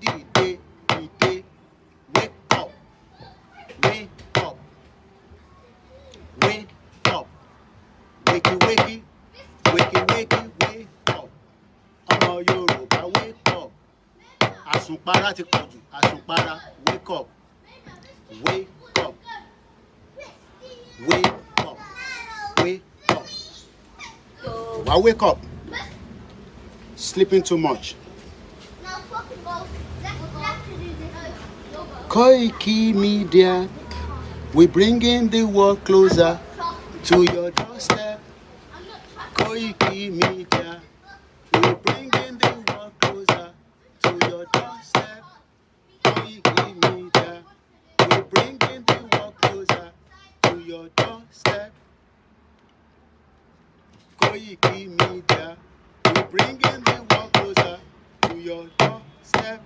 dìde, dìde, wake up, wake up, wake up, wakey, wakey, wakey, wakey, wake up. Ọmọ Yorùbá wake up. Àsùnpara ti pọ̀ jù, àsùnpara wake up, wake up, wake up, wake up. Why wake up? Sleeping too much. Koiki Media, we bringing the world closer to your doorstep. Koiki Media, we bringing the world closer to your doorstep. Koiki Media, we bringing the world closer to your doorstep. Koiki Media, we bringing the world closer to your doorstep.